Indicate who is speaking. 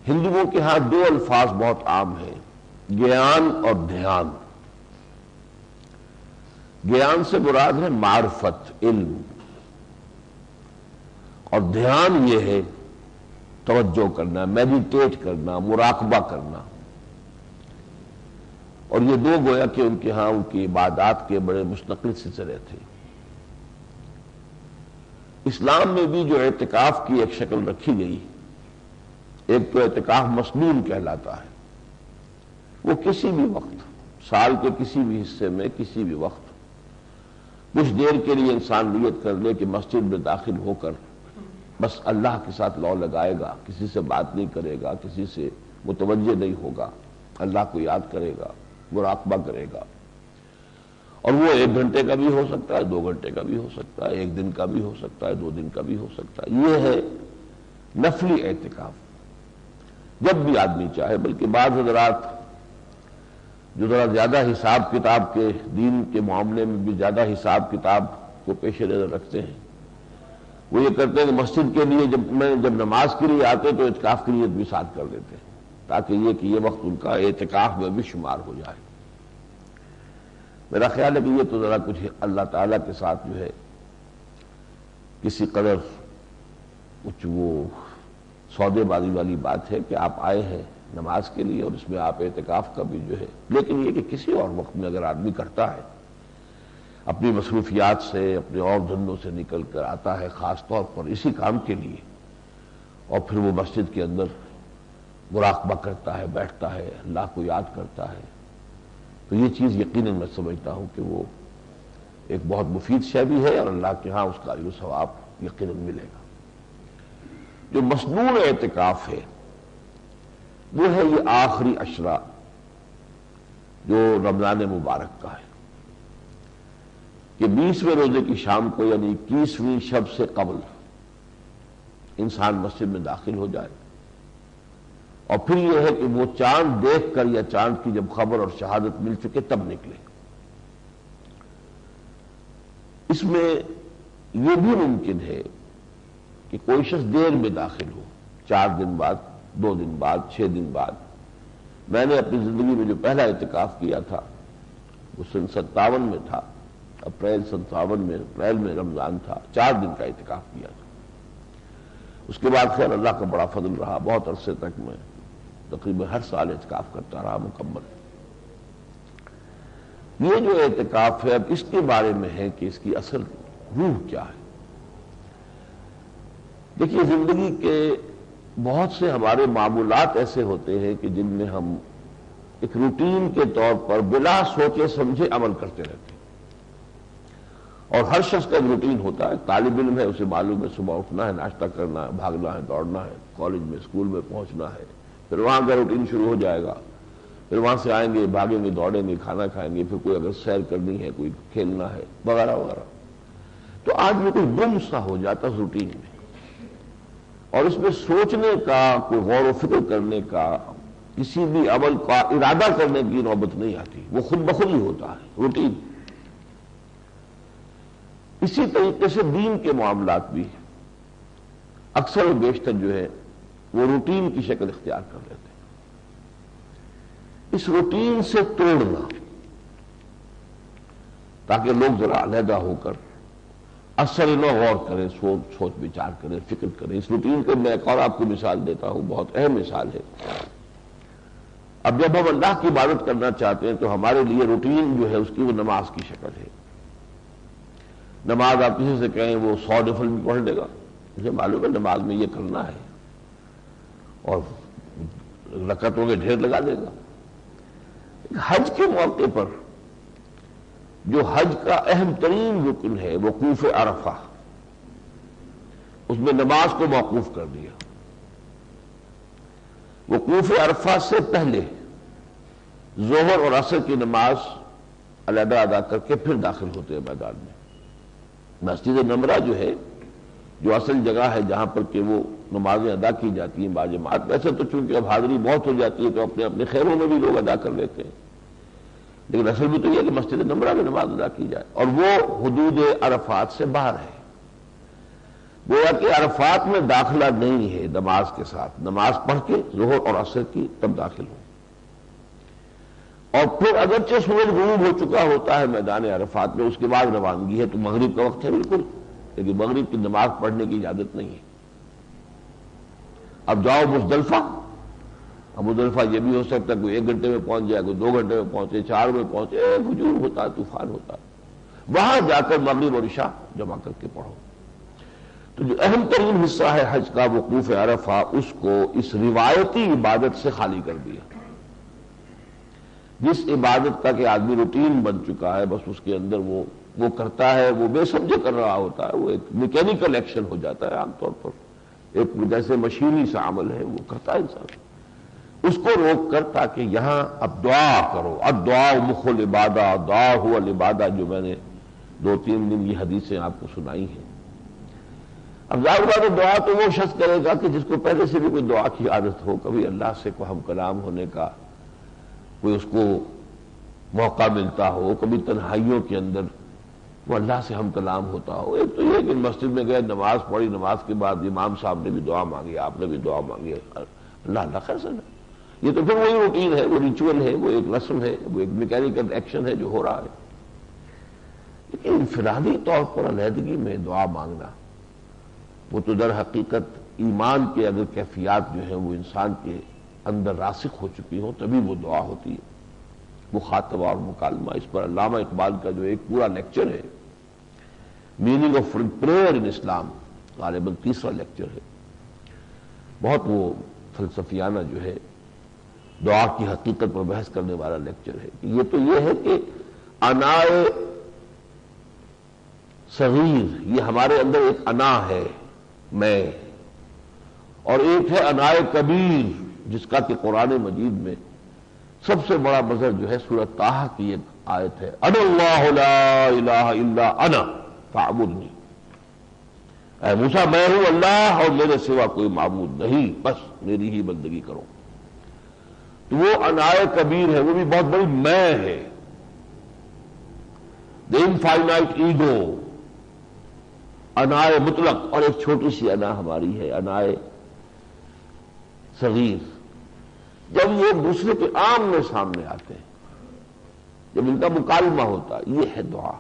Speaker 1: ہندوؤں کے ہاں دو الفاظ بہت عام ہیں، گیان اور دھیان۔ گیان سے مراد ہے معرفت، علم، اور دھیان یہ ہے توجہ کرنا، میڈیٹیٹ کرنا، مراقبہ کرنا۔ اور یہ دو گویا کہ ان کے ہاں ان کی عبادات کے بڑے مستقل سلسلے تھے۔ اسلام میں بھی جو اعتکاف کی ایک شکل رکھی گئی، ایک تو اعتکاف مسنون کہلاتا ہے، وہ کسی بھی وقت، سال کے کسی بھی حصے میں کسی بھی وقت کچھ دیر کے لیے انسان نیت کر لے کہ مسجد میں داخل ہو کر بس اللہ کے ساتھ لو لگائے گا، کسی سے بات نہیں کرے گا، کسی سے متوجہ نہیں ہوگا، اللہ کو یاد کرے گا، مراقبہ کرے گا۔ اور وہ 1 گھنٹے کا بھی ہو سکتا ہے، 2 گھنٹے کا بھی ہو سکتا ہے، 1 دن کا بھی ہو سکتا ہے، 2 دن کا بھی ہو سکتا ہے۔ یہ ہے نفلی اعتکاف، جب بھی آدمی چاہے۔ بلکہ بعض حضرات جو ذرا زیادہ حساب کتاب کے، دین کے معاملے میں بھی زیادہ حساب کتاب کو پیش نظر رکھتے ہیں، وہ یہ کرتے ہیں کہ مسجد کے لیے جب نماز کے لیے آتے تو اعتکاف کی نیت بھی ساتھ کر دیتے ہیں، تاکہ یہ وقت ان کا اعتکاف میں بھی شمار ہو جائے۔ میرا خیال ہے کہ یہ تو ذرا کچھ اللہ تعالیٰ کے ساتھ جو ہے کسی قدر کچھ وہ سودے بازی والی بات ہے کہ آپ آئے ہیں نماز کے لیے اور اس میں آپ اعتکاف کا بھی جو ہے، لیکن یہ کہ کسی اور وقت میں اگر آدمی کرتا ہے، اپنی مصروفیات سے، اپنے اور دھندوں سے نکل کر آتا ہے خاص طور پر اسی کام کے لیے، اور پھر وہ مسجد کے اندر مراقبہ کرتا ہے، بیٹھتا ہے، اللہ کو یاد کرتا ہے، تو یہ چیز یقیناً میں سمجھتا ہوں کہ وہ ایک بہت مفید شے بھی ہے، اور اللہ کے ہاں اس کا اجر و ثواب یقیناً ملے گا۔ جو مسنون اعتکاف ہے وہ ہے یہ آخری عشرہ جو رمضان مبارک کا ہے، کہ 20ویں روزے کی شام کو یعنی 21ویں شب سے قبل انسان مسجد میں داخل ہو جائے، اور پھر یہ ہے کہ وہ چاند دیکھ کر یا چاند کی جب خبر اور شہادت مل چکے تب نکلے۔ اس میں یہ بھی ممکن ہے کہ کوئی شخص دیر میں داخل ہو، 4 دن بعد، 2 دن بعد، 6 دن بعد۔ میں نے اپنی زندگی میں جو پہلا اعتکاف کیا تھا وہ سن 57 میں تھا، اپریل 57 میں، اپریل میں رمضان تھا، 4 دن کا اعتکاف کیا تھا۔ اس کے بعد خیر اللہ کا بڑا فضل رہا، بہت عرصے تک میں تقریباً ہر سال اعتکاف کرتا رہا مکمل۔ یہ جو اعتکاف ہے اب اس کے بارے میں ہے کہ اس کی اصل روح کیا ہے۔ دیکھیے زندگی کے بہت سے ہمارے معمولات ایسے ہوتے ہیں کہ جن میں ہم ایک روٹین کے طور پر بلا سوچے سمجھے عمل کرتے رہتے ہیں، اور ہر شخص کا ایک روٹین ہوتا ہے۔ طالب علم ہے، اسے معلوم ہے صبح اٹھنا ہے، ناشتہ کرنا ہے، بھاگنا ہے، دوڑنا ہے، کالج میں، اسکول میں پہنچنا ہے، پھر وہاں کا روٹین شروع ہو جائے گا، پھر وہاں سے آئیں گے، بھاگیں گے، دوڑیں گے، کھانا کھائیں گے، پھر کوئی اگر سیر کرنی ہے، کوئی کھیلنا ہے، وغیرہ وغیرہ۔ تو آدمی کوئی گم سا ہو جاتا ہے روٹین میں، اور اس میں سوچنے کا، کوئی غور و فکر کرنے کا، کسی بھی عمل کا ارادہ کرنے کی نوبت نہیں آتی، وہ خود بخود ہی ہوتا ہے روٹین۔ اسی طریقے سے دین کے معاملات بھی اکثر و بیشتر جو ہے وہ روٹین کی شکل اختیار کر لیتے ہیں۔ اس روٹین سے توڑنا تاکہ لوگ ذرا علیحدہ ہو کر اثر نہ غور کریں، سوچ بچار کریں، فکر کریں۔ اس روٹین کو میں ایک اور آپ کو مثال دیتا ہوں، بہت اہم مثال ہے۔ اب جب ہم اللہ کی عبادت کرنا چاہتے ہیں تو ہمارے لیے روٹین جو ہے اس کی وہ نماز کی شکل ہے۔ نماز آپ کسی سے کہیں وہ 100 نفل بھی پڑھ لے گا، مجھے معلوم ہے نماز میں یہ کرنا ہے، اور رکعتوں کے ڈھیر لگا دے گا۔ حج کے موقع پر جو حج کا اہم ترین رکن ہے وقوف عرفہ، اس میں نماز کو موقوف کر دیا۔ وقوف عرفہ سے پہلے ظہر اور عصر کی نماز علیحدہ ادا کر کے پھر داخل ہوتے ہیں میدان میں۔ مسجد نمرہ جو ہے، جو اصل جگہ ہے جہاں پر کہ وہ نمازیں ادا کی جاتی ہیں باجماعت، ویسے تو چونکہ اب حاضری بہت ہو جاتی ہے تو اپنے اپنے خیروں میں بھی لوگ ادا کر لیتے ہیں، لیکن اصل بھی تو یہ کہ مسجد نمرہ میں نماز ادا کی جائے، اور وہ حدود عرفات سے باہر ہے۔ گویا کہ عرفات میں داخلہ نہیں ہے نماز کے ساتھ، نماز پڑھ کے ظہر اور عصر کی تب داخل ہو، اور پھر اگرچہ سورج غروب ہو چکا ہوتا ہے میدان عرفات میں، اس کے بعد روانگی ہے تو مغرب کا وقت ہے بالکل، لیکن مغرب کی نماز پڑھنے کی اجازت نہیں ہے۔ اب جاؤ مزدلفہ، اب مزدلفہ یہ بھی ہو سکتا ہے کوئی 1 گھنٹے میں پہنچ جائے، کوئی 2 گھنٹے میں پہنچے، 4 میں پہنچے، ہجوم ہوتا ہے، طوفان ہوتا ہے، وہاں جا کر مغرب اور عشاء جمع کر کے پڑھو۔ تو جو اہم ترین حصہ ہے حج کا وقوف عرفہ، اس کو اس روایتی عبادت سے خالی کر دیا، جس عبادت کا کہ آدمی روٹین بن چکا ہے، بس اس کے اندر وہ کرتا ہے، وہ بے سمجھے کر رہا ہوتا ہے، وہ ایک میکینیکل ایکشن ہو جاتا ہے عام طور پر، ایک جیسے مشینی سا عمل ہے وہ کرتا ہے انسان، اس کو روک کر تاکہ یہاں اب دعا کرو، الدعاء مخ العبادہ، دعا ہوا العبادہ، جو میں نے 2-3 دن یہ حدیثیں آپ کو سنائی ہیں۔ اب ظاہر بات ہے دعا تو وہ شخص کرے گا کہ جس کو پہلے سے بھی کوئی دعا کی عادت ہو، کبھی اللہ سے کوئی ہم کلام ہونے کا کوئی اس کو موقع ملتا ہو، کبھی تنہائیوں کے اندر وہ اللہ سے ہم کلام ہوتا ہو۔ ایک تو یہ کہ مسجد میں گئے، نماز پڑھی، نماز کے بعد امام صاحب نے بھی دعا مانگی، آپ نے بھی دعا مانگی، اللہ خیر سنا، یہ تو پھر وہی روٹین ہے، وہ ریچول ہے، وہ ایک رسم ہے، وہ ایک میکینیکل ایکشن ہے جو ہو رہا ہے۔ لیکن انفرادی طور پر علیحدگی میں دعا مانگنا، وہ تو در حقیقت ایمان کے اگر کیفیات جو ہیں وہ انسان کے اندر راسخ ہو چکی ہوں تبھی وہ دعا ہوتی ہے۔ مخاطبہ اور مکالمہ، اس پر علامہ اقبال کا جو ایک پورا لیکچر ہے، میننگ آف پریئر ان اسلام، غالباً 3واں لیکچر ہے، بہت وہ فلسفیانہ جو ہے دعا کی حقیقت پر بحث کرنے والا لیکچر ہے۔ یہ تو یہ ہے کہ انائے صغیر، یہ ہمارے اندر ایک انا ہے، میں، اور ایک ہے انائے کبیر، جس کا کہ قرآن مجید میں سب سے بڑا مظہر جو ہے سورۃ طٰہٰ کی ایک آیت ہے، انا اللہ لا الہ الا انا فاعبدنی، اے موسیٰ میں ہوں اللہ اور میرے سوا کوئی معبود نہیں، بس میری ہی بندگی کرو۔ تو وہ انائے کبیر ہے، وہ بھی بہت بڑی میں ہے، دی انفائنائٹ ایگو، انائے مطلق، اور ایک چھوٹی سی انا ہماری ہے، انائے صغیر۔ جب وہ دوسرے کے عام میں سامنے آتے ہیں، جب ان کا مکالمہ ہوتا ہے، یہ ہے دعا۔